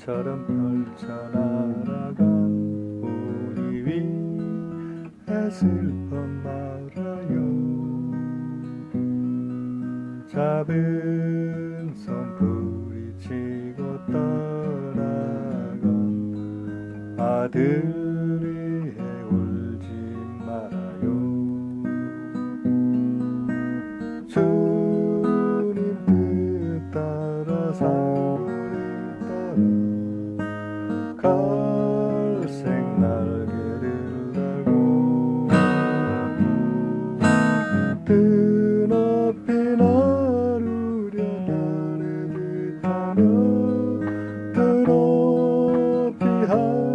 별처럼 펼쳐날아간 우리 위에 슬퍼 말아요. 작은 손 부리치고 떠나간 아들이 울지 말아요. 주님 뜻 따라 산을 따라 갈색 날개를 달고 드높이 나르려 나를 타며 드높이 하늘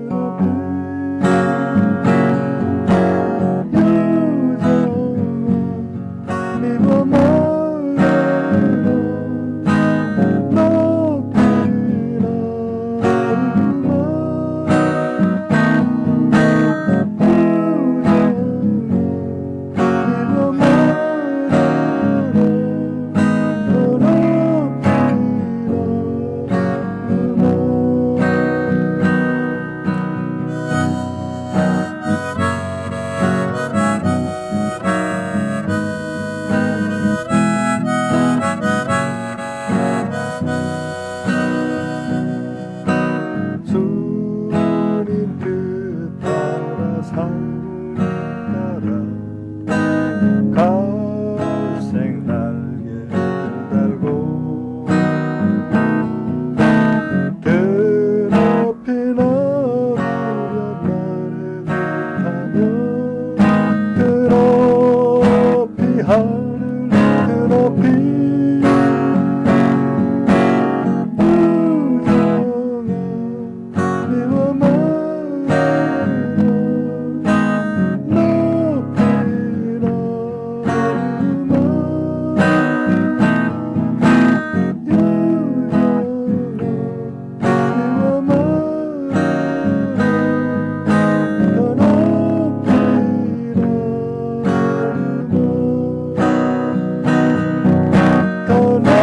높이 유정아 미워 말아요. 높이 주님 뜻 따라 산을 따라 갈색 날개를 달고 드높이 나르려 나를 타며 드높이 하늘 드높이 미워 말아요. 높이 나르마 미워 말아요. 더 높이 나르마 더 높이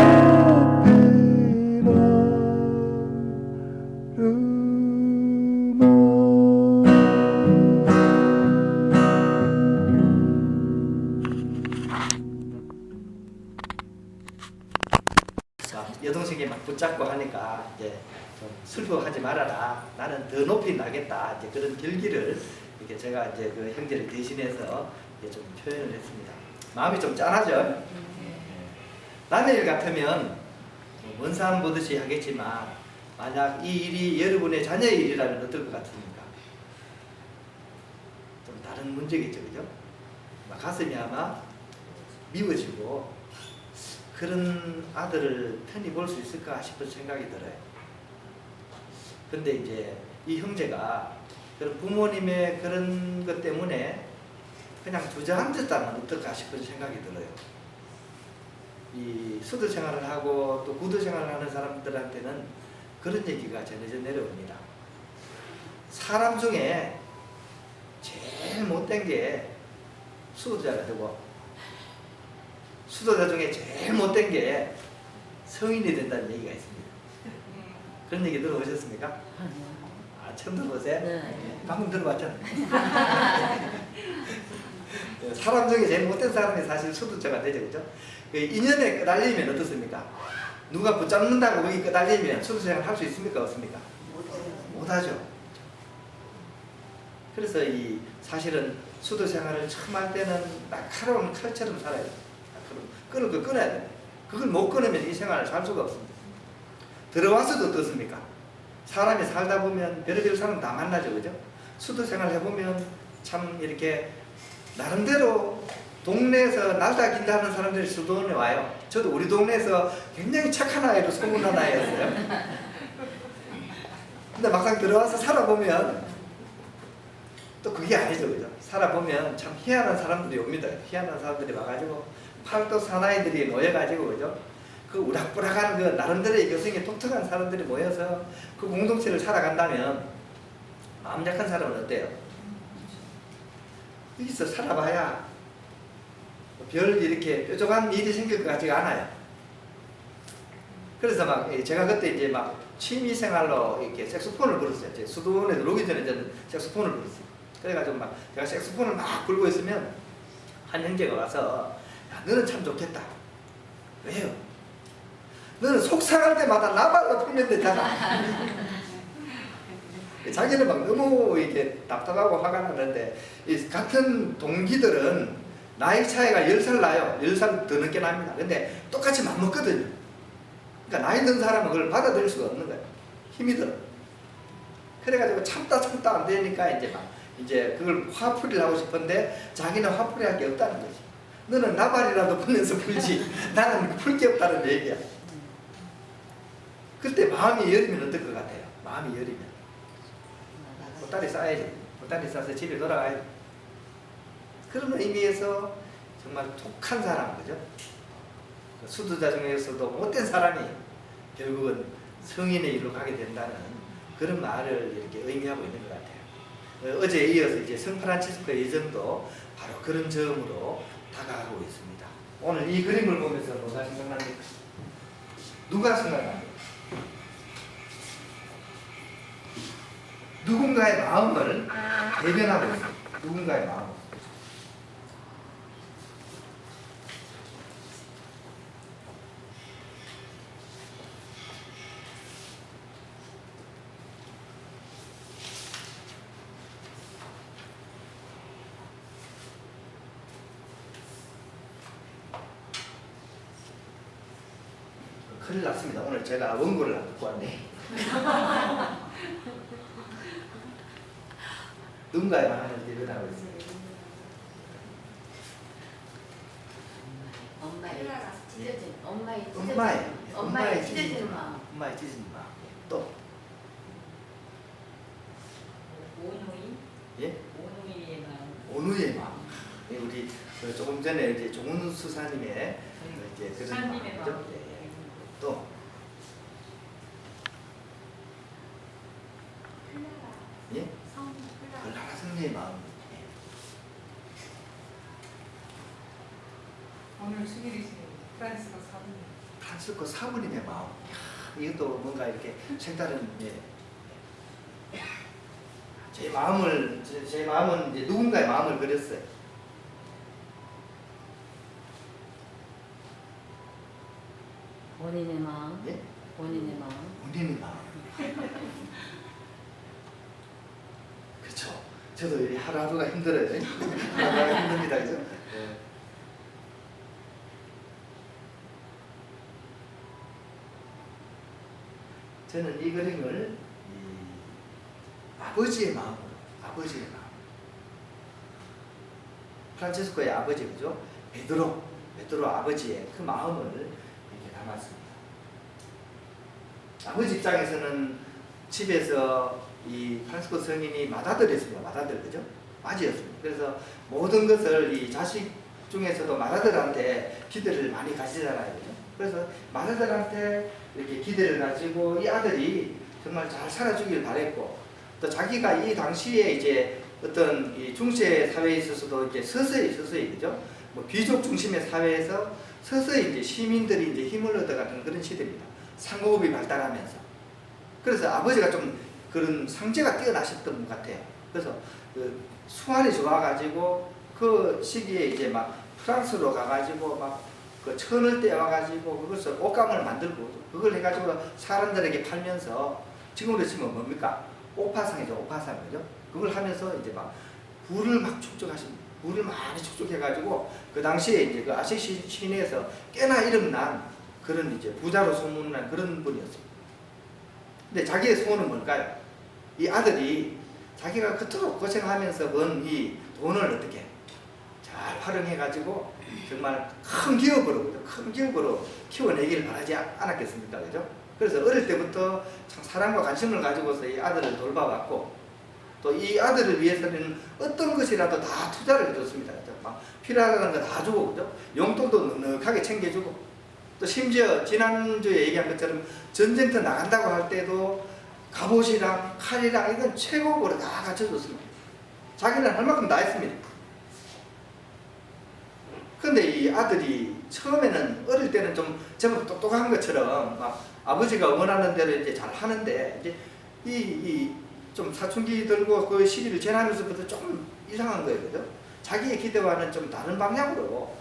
자, 여동생이 막 붙잡고 하니까 이제 좀 슬퍼하지 말아라. 나는 더 높이 나겠다. 이제 그런 결기를 이렇게 제가 이제 그 형제를 대신해서 이제 좀 표현을 했습니다. 마음이 좀 짠하죠? 남의 일 같으면 먼 사람 보듯이 하겠지만 만약 이 일이 여러분의 자녀의 일이라면 어떨 것 같습니까? 좀 다른 문제겠죠, 그죠? 가슴이 아마 미워지고 그런 아들을 편히 볼 수 있을까 싶은 생각이 들어요. 근데 이제 이 형제가 그런 부모님의 그런 것 때문에 그냥 주저앉았다면 어떨까 싶은 생각이 들어요. 이 수도 생활을 하고 또 구도 생활을 하는 사람들한테는 그런 얘기가 전해져 내려옵니다. 사람 중에 제일 못된 게 수도자가 되고 수도자 중에 제일 못된 게 성인이 된다는 얘기가 있습니다. 그런 얘기 들어보셨습니까? 아, 처음 들어보세요? 네. 방금 들어봤잖아요. 사람 중에 제일 못된 사람이 사실 수도자가 되죠, 그죠? 인연에 끄달리면 어떻습니까? 누가 붙잡는다고 거기 끄달리면 수도생활 할 수 있습니까? 없습니까? 못하죠. 그래서 이 사실은 수도 생활을 처음 할 때는 날카로운 칼처럼 살아야 돼요. 끊을 거 끊어야 돼요. 그걸 못 끊으면 이 생활을 살 수가 없습니다. 들어와서도 어떻습니까? 사람이 살다 보면 별의별 사람 다 만나죠, 그죠? 수도 생활 해보면 참 이렇게 나름대로 동네에서 날다 긴다 하는 사람들이 수도원에 와요. 저도 우리 동네에서 굉장히 착한 아이로 소문난 아이였어요. 근데 막상 들어와서 살아보면 또 그게 아니죠, 그죠? 살아보면 참 희한한 사람들이 옵니다. 희한한 사람들이 와가지고 팔도 사나이들이 모여가지고, 그죠? 그 우락부락한 그 나름대로의 개성이 독특한 사람들이 모여서 그 공동체를 살아간다면 마음 약한 사람은 어때요? 여기서 살아봐야 별 이렇게 뾰족한 일이 생길 것 같지가 않아요. 그래서 막 제가 그때 이제 막 취미 생활로 이렇게 색소폰을 불었어요. 제 수도원에 들어오기 전에 저는 색소폰을 불었어요. 그래가지고 막 제가 색소폰을 막 불고 있으면 한 형제가 와서 야, 너는 참 좋겠다. 왜요? 너는 속상할 때마다 나발로 풀면 되잖아. 자기는 막 너무 이렇게 답답하고 화가 나는데 이 같은 동기들은 나이 차이가 10살 나요. 10살 더 늦게 납니다. 근데 똑같이 맞먹거든요. 그러니까 나이 든 사람은 그걸 받아들일 수가 없는 거예요. 힘이 들어. 그래가지고 참다 안 되니까 이제 그걸 화풀이를 하고 싶은데 자기는 화풀이 할 게 없다는 거지. 너는 나발이라도 풀면서 풀지 나는 풀 게 없다는 얘기야. 그때 마음이 여리면 어떨 것 같아요? 마음이 여리면 보따리 싸야지. 보따리 싸서 집에 돌아가야지. 그런 의미에서 정말 독한 사람, 그죠? 수도자 중에서도 못된 사람이 결국은 성인의 일로 가게 된다는 그런 말을 이렇게 의미하고 있는 것 같아요. 어제에 이어서 이제 성프란치스코 예정도 바로 그런 점으로 다가가고 있습니다. 오늘 이 그림을 보면서 뭐가 생각납니까? 누가 생각납니까? 누군가의 마음을 대변하고 있습니다. 누군가의 마음. 큰일 났습니다. 오늘 제가 원고를 안 갖고 왔네. 누군가의 마음을 대변하고 있습니다. 엄마의 찢어진 마음. 엄마의 찢어진 마음. 또 오누이? 예? 오누이의 마음. 온우의 마음. 우리 조금 전에 이제 종훈 수사님의 이제 그런 수사님의 마음이죠. 마음. 예. 또 예? 별나라 성녀의 마음. 예. 오늘 생일이신 프란시스코 사부님. 프란시스코 사부님의 마음. 이야, 이것도 뭔가 이렇게 색다른. 예. 제 마음은 이제 누군가의 마음을 그렸어요. 본인의 마음. 예? 본인의 마음. 본인의 마음. 그렇죠. 저도 이 하루하루가 힘들어요. 하루하루가 힘듭니다, 그죠? 예. 저는 이 그림을 아버지의 마음으로, 아버지의 마음. 프란치스코의 아버지, 그죠? 베드로 아버지의 그 마음을 이렇게 담았습니다. 아버지 입장에서는 집에서 이 프란치스코 성인이 맏아들이었습니다. 맏아들, 그죠? 맞이였습니다. 그래서 모든 것을 이 자식 중에서도 맏아들한테 기대를 많이 가지잖아요, 그죠? 그래서 맏아들한테 이렇게 기대를 가지고 이 아들이 정말 잘 살아주길 바랬고, 또 자기가 이 당시에 이제 어떤 이 중세 사회에 있어서도 이제 서서히 그죠? 뭐 귀족 중심의 사회에서 서서히 이제 시민들이 이제 힘을 얻어가는 그런 시대입니다. 상공업이 발달하면서. 그래서 아버지가 좀 그런 상제가 뛰어나셨던 것 같아요. 그래서 그 수완이 좋아가지고 그 시기에 이제 막 프랑스로 가가지고 막 그 천을 떼와가지고 그것을 옷감을 만들고 그걸 해가지고 사람들에게 팔면서 지금으로 치면 뭡니까? 오파상이죠, 오파상, 그죠? 그걸 하면서 이제 막 부를 막 축적하십니다. 부를 많이 축적해가지고 그 당시에 이제 그 아시시 시내에서 꽤나 이름난 그런 이제 부자로 소문난 그런 분이었습니다. 근데 자기의 소원은 뭘까요? 이 아들이 자기가 그토록 고생하면서 번 이 돈을 어떻게 잘 활용해가지고 정말 큰 기업으로 키워내기를 바라지 않았겠습니까? 그죠? 그래서 어릴 때부터 참 사랑과 관심을 가지고서 이 아들을 돌봐왔고, 또 이 아들을 위해서는 어떤 것이라도 다 투자를 해줬습니다. 그죠? 막 필요한 거 다 주고, 그죠? 용돈도 넉넉하게 챙겨주고, 또 심지어 지난주에 얘기한 것처럼 전쟁터 나간다고 할 때도 갑옷이랑 칼이랑 이건 최고급으로 다 갖춰줬습니다. 자기는 할 만큼 다 했습니다. 근데 이 아들이 처음에는 어릴 때는 좀 제법 똑똑한 것처럼 막 아버지가 원하는 대로 이제 잘 하는데 이제 좀 사춘기 들고 그 시기를 지나면서부터 좀 이상한 거예요, 그죠? 자기의 기대와는 좀 다른 방향으로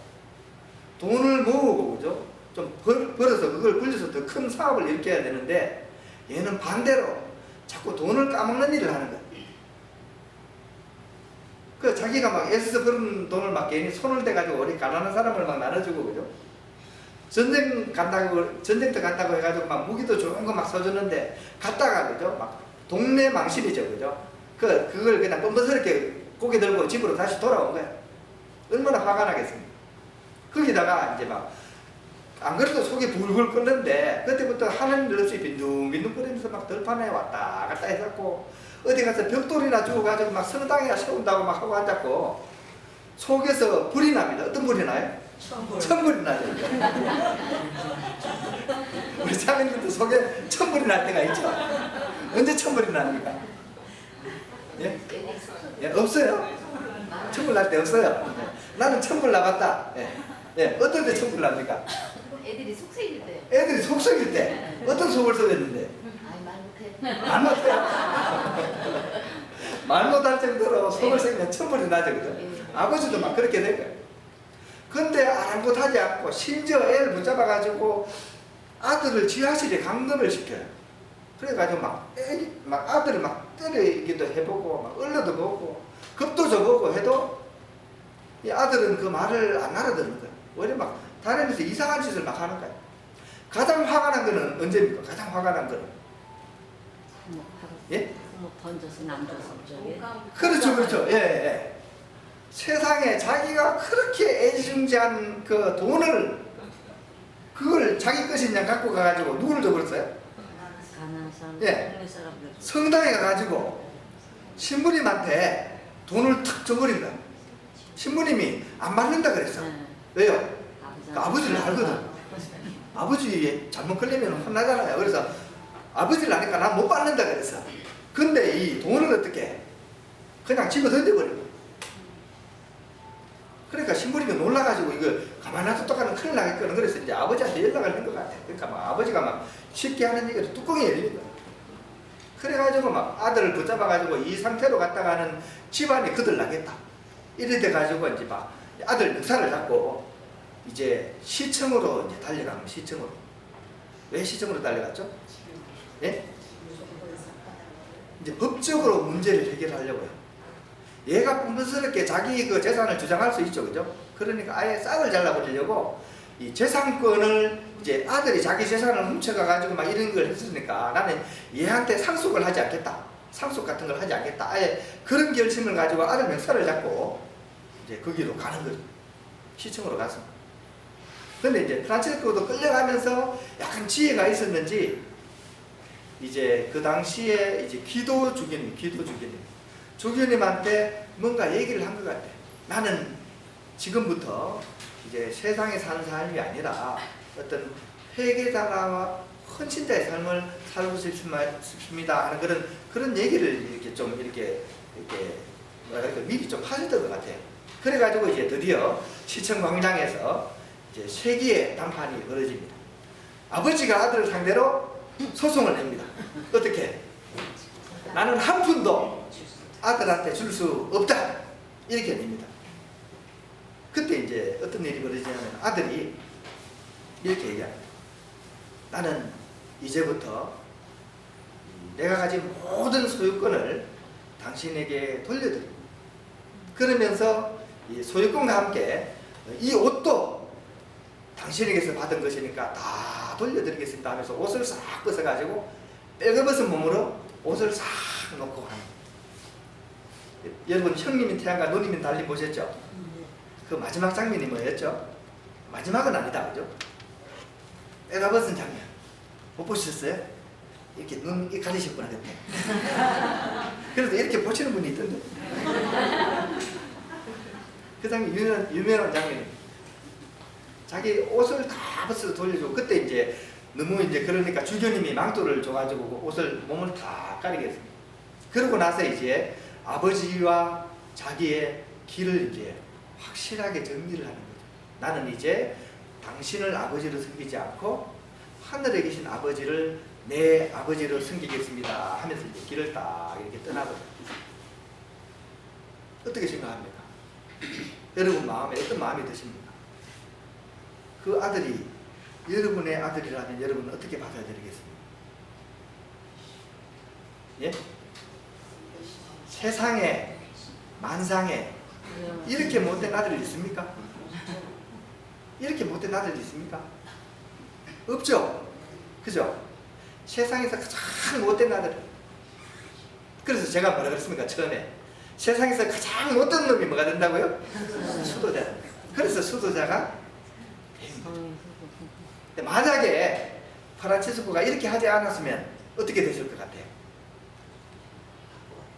돈을 모으고, 그죠? 좀 벌어서 그걸 굴려서 더 큰 사업을 일으켜야 되는데 얘는 반대로 자꾸 돈을 까먹는 일을 하는 거예요. 그 자기가 막 애써서 버는 돈을 막 괜히 손을 대가지고 우리 가난한 사람을 막 나눠주고, 그죠? 전쟁터 간다고 해가지고 막 무기도 좋은 거 막 써주는데 갔다가, 그죠? 막 동네 망신이죠, 그죠? 그걸 그냥 뻔뻔스럽게 고개 들고 집으로 다시 돌아온 거야. 얼마나 화가 나겠습니까? 거기다가 이제 막 안 그래도 속이 불불 끓는데 그때부터 하는 일 없이 빈둥빈둥거리면서 막 들판에 왔다 갔다 해갖고 어디 가서 벽돌이나 주워가지고 막 성당에 세운다고 막 하고 앉았고 속에서 불이 납니다. 어떤 불이 나요? 천불이 나죠. 우리 자매님도 속에 천불이 날 때가 있죠. 언제 천불이 납니까? 예? 예, 없어요. 천불 날 때 없어요. 예. 나는 천불 나봤다. 예. 예, 어떨 때 천불 납니까? 애들이 속색일 때. 애들이 속썩일 때 어떤 속을 썩였는데? 아이 말 못해. 말 못해요. 말 못할 정도로 속을 썩이면 천불이 나죠, 그죠? 아버지도 막 그렇게 된 거예요. 근데 아랑곳하지 않고 심지어 애를 붙잡아가지고 아들을 지하실에 감금을 시켜요. 그래가지고 막 아들을 막 때리기도 해보고 막 얼려도 보고 겁도 줘보고 해도 이 아들은 그 말을 안 알아듣는 거예요. 오히려 막 다니면서 이상한 짓을 막 하는 거예요. 가장 화가 난 거는 언제입니까? 가장 화가 난 거는? 예? 뭐 던져서 남줘서 저게. 그렇죠, 그렇죠. 예, 예. 세상에 자기가 그렇게 애지중지한 그 돈을 그걸 자기 것이냐 갖고 가가지고 누구를 줘버렸어요? 가난한 사람, 예. 동네 사람들. 성당에 가가지고 신부님한테 돈을 탁 줘버린다. 신부님이 안 받는다 그랬어. 네. 왜요? 그 아버지한테 아버지를 알거든. 아버지 잘못 걸리면 혼나잖아요. 그래서 아버지를 아니까 난 못 받는다 그랬어. 근데 이 돈을 어떻게 그냥 집어 던져버린 거야. 그러니까 신부님이 놀라가지고 이거 가만 놔둬 똑같은 큰일 나겠거든. 그래서 이제 아버지한테 연락을 한 것 같아. 그러니까 막 아버지가 막 쉽게 하는 얘기로 뚜껑이 열린 거야. 그래가지고 막 아들을 붙잡아가지고 이 상태로 갔다가는 집안이 거들나겠다. 이래 돼가지고 이제 막 아들 멱살을 잡고 이제 시청으로 이제 달려가면 시청으로. 왜 시청으로 달려갔죠? 예? 이제 법적으로 문제를 해결하려고요. 얘가 뻔뻔스럽게 자기 그 재산을 주장할 수 있죠, 그죠? 그러니까 아예 싹을 잘라버리려고 이 재산권을 이제 아들이 자기 재산을 훔쳐가가지고 막 이런 걸 했으니까 나는 얘한테 상속을 하지 않겠다. 상속 같은 걸 하지 않겠다. 아예 그런 결심을 가지고 아들 멱살을 잡고 이제 거기로 가는 거죠. 시청으로 가서. 근데 이제 프란체스코도 끌려가면서 약간 지혜가 있었는지 이제 그 당시에 이제 기도 주교님한테 뭔가 얘기를 한 것 같아. 나는 지금부터 이제 세상에 사는 삶이 아니라 어떤 회개자와 헌신자의 삶을 살고 싶습니다 하는 그런 얘기를 이렇게 뭐랄까 미리 좀 하셨던 것 같아요. 그래가지고 이제 드디어 시청 광장에서 이제 쇠기의 담판이 벌어집니다. 아버지가 아들을 상대로 소송을 냅니다. 어떻게? 나는 한 푼도 아들한테 줄 수 없다. 이렇게 냅니다. 그때 이제 어떤 일이 벌어지냐면 아들이 이렇게 얘기합니다. 나는 이제부터 내가 가진 모든 소유권을 당신에게 돌려드립니다. 그러면서 이 소유권과 함께 이 옷도 당신에게서 받은 것이니까 다 돌려드리겠습니다 하면서 옷을 싹 벗어가지고 뼈가벗은 몸으로 옷을 싹 놓고 가는 거예요. 여러분 형님인 태양과 누님인 달리 보셨죠? 그 마지막 장면이 뭐였죠? 마지막은 아니다, 그죠? 뼈가벗은 장면 못 보셨어요? 이렇게 눈 가리셨구나 그때. 그래도 이렇게 보시는 분이 있던데. 그 장면 유명한 장면입니다. 자기 옷을 다 벗어서 돌려주고 그때 이제 너무 이제 그러니까 주교님이 망토를 줘가지고 그 옷을 몸을 다 가리게 했습니다. 그러고 나서 이제 아버지와 자기의 길을 이제 확실하게 정리를 하는 거죠. 나는 이제 당신을 아버지로 섬기지 않고 하늘에 계신 아버지를 내 아버지로 섬기겠습니다 하면서 이제 길을 딱 이렇게 떠나거든요. 어떻게 생각합니까? 여러분 마음에 어떤 마음이 드십니까? 그 아들이 여러분의 아들이라면 여러분은 어떻게 받아들이겠습니까? 예? 세상에 만상에 이렇게 못된 아들이 있습니까? 이렇게 못된 아들이 있습니까? 없죠? 그죠? 세상에서 가장 못된 아들. 그래서 제가 뭐라 그랬습니까? 처음에 세상에서 가장 못된 놈이 뭐가 된다고요? 수도자. 그래서 수도자가 만약에 프란치스코가 이렇게 하지 않았으면 어떻게 됐을 것 같아요?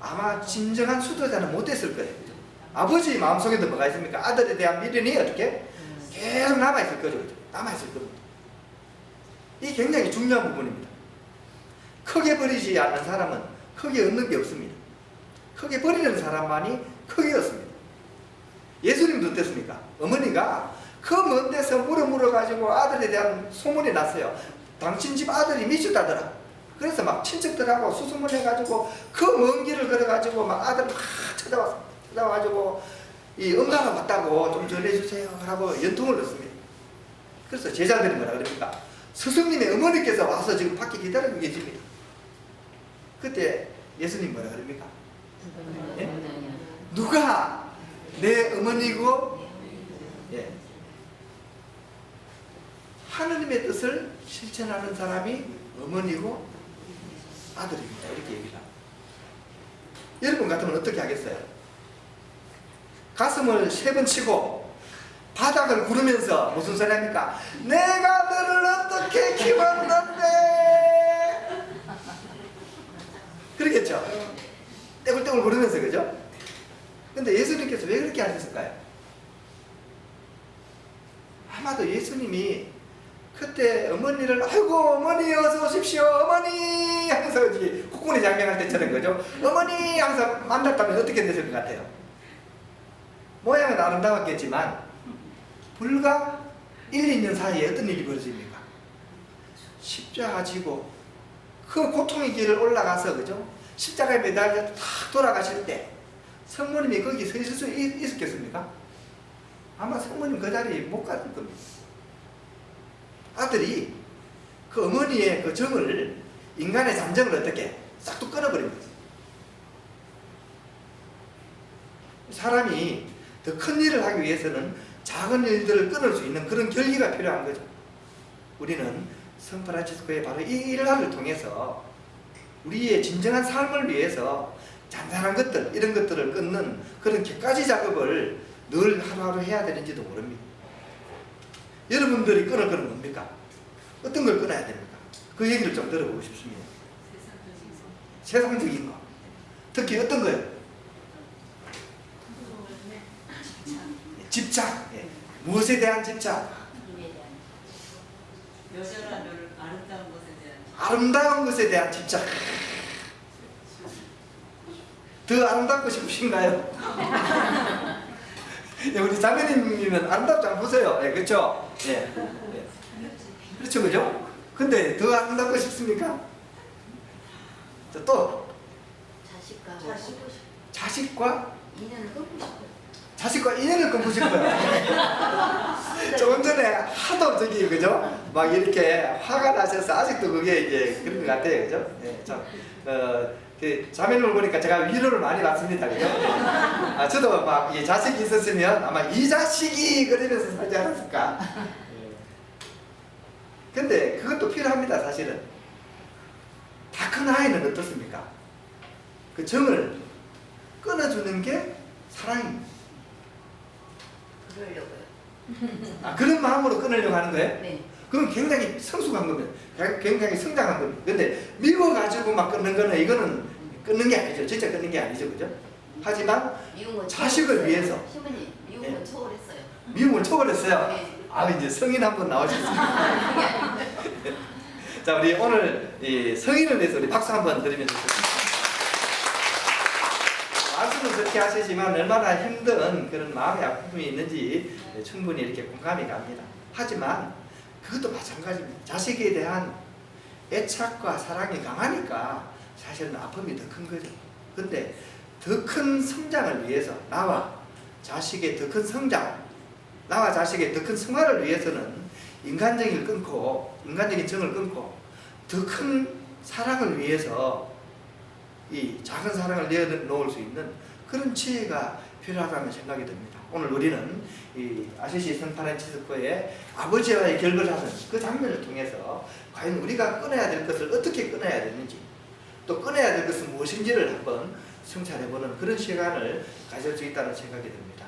아마 진정한 수도자는 못 됐을 거예요. 아버지 마음속에도 뭐가 있습니까? 아들에 대한 미련이 어떻게? 계속 남아있을 거죠. 남아있을 겁니다. 이게 굉장히 중요한 부분입니다. 크게 버리지 않는 사람은 크게 얻는 게 없습니다. 크게 버리는 사람만이 크게 얻습니다. 예수님도 어땠습니까? 어머니가 그 먼 데서 물어가지고 아들에 대한 소문이 났어요. 당신 집 아들이 미쳤다더라. 그래서 막 친척들하고 수소문해가지고 그 먼 길을 걸어가지고 막 아들 막 찾아와가지고 이 엄마가 왔다고 좀 전해주세요 하고 연통을 넣습니다. 그래서 제자들이 뭐라 그럽니까? 스승님의 어머니께서 와서 지금 밖에 기다리고 계십니다. 그때 예수님 뭐라 그럽니까? 예? 누가 내 어머니고 예. 하느님의 뜻을 실천하는 사람이 어머니고 아들입니다. 이렇게 얘기를 합니다. 여러분 같으면 어떻게 하겠어요? 가슴을 3번 치고 바닥을 구르면서 무슨 소리 합니까? 내가 너를 어떻게 키웠는데 그러겠죠? 떼굴떼굴 구르면서 그죠? 근데 예수님께서 왜 그렇게 하셨을까요? 아마도 예수님이 그때 어머니를 아이고 어머니 어서 오십시오 어머니 하면서 이제 국군의 장명할 때처럼 거죠. 어머니 항상 만났다면 어떻게 됐을 것 같아요? 모양은 아름다웠겠지만 불과 1, 2년 사이에 어떤 일이 벌어집니까? 십자가 지고 그 고통의 길을 올라가서 그죠? 십자가에 매달려 탁 돌아가실 때 성모님이 거기 서 있을 수 있었겠습니까? 아마 성모님 그 자리에 못 갔을 겁니다. 아들이 그 어머니의 그 정을 인간의 잠정을 어떻게 싹둑 끊어버립니다. 사람이 더 큰 일을 하기 위해서는 작은 일들을 끊을 수 있는 그런 결기가 필요한 거죠. 우리는 성프란치스코의 바로 이 일화를 통해서 우리의 진정한 삶을 위해서 잔잔한 것들 이런 것들을 끊는 그런 객가지 작업을 늘 하루하루 해야 되는지도 모릅니다. 여러분들이 끊을 거는 뭡니까? 어떤 걸 끊어야 됩니까? 그 얘기를 좀 들어보고 싶습니다. 세상적인 거. 특히 어떤 거요? 집착. 예. 무엇에 대한 집착? 여자란 아름다운 것에 대한 아름다운 것에 대한 집착. 더 아름답고 싶으신가요? 예, 우리 자매님은 아름답지 않으세요? 예, 그렇죠? 예. 예. 그렇죠, 그죠? 근데 더 아름답고 싶습니까? 또 자식과 인연을 끊고 싶어요. 자식과 인연을 끊고 싶어요. 조금 전에 하도 저기 그죠? 막 이렇게 화가 나셔서 아직도 그게 이제 그런 것 같아요, 그죠? 예, 참 그 자매님을 보니까 제가 위로를 많이 받습니다, 그죠? 아, 저도 막 이 자식이 있었으면 아마 이 자식이 그러면서 살지 않았을까? 근데 그것도 필요합니다, 사실은. 다 큰 아이는 어떻습니까? 그 정을 끊어주는 게 사랑입니다. 그러려고요. 아, 그런 마음으로 끊으려고 하는 거예요? 네. 그건 굉장히 성숙한 겁니다. 굉장히 성장한 겁니다. 근데 미워가지고 막 끊는 거는 이거는 끊는 게 아니죠. 진짜 끊는 게 아니죠. 그죠? 하지만 미움은 자식을 초월했어요. 위해서. 시부님 미움은 네. 초월했어요. 미움을 초월했어요. 네. 아, 이제 성인 한 번 나오셨습니다. 자, 우리 오늘 이 성인을 위해서 우리 박수 한번 드리면 좋겠습니다. 말씀은 그렇게 하시지만 얼마나 힘든 그런 마음의 아픔이 있는지 충분히 이렇게 공감이 갑니다. 하지만 그것도 마찬가지입니다. 자식에 대한 애착과 사랑이 강하니까 사실은 아픔이 더 큰 거죠. 근데 더 큰 성장을 위해서 나와 자식의 더 큰 성장, 나와 자식의 더 큰 성화를 위해서는 인간적인 정을 끊고 더 큰 사랑을 위해서 이 작은 사랑을 내어놓을 수 있는 그런 지혜가 필요하다는 생각이 듭니다. 오늘 우리는 이 아시시 샌프란시스코의 아버지와의 결별하는 그 장면을 통해서 과연 우리가 끊어야 될 것을 어떻게 끊어야 되는지, 또 끊어야 될 것은 무엇인지를 한번 성찰해보는 그런 시간을 가질 수 있다는 생각이 듭니다.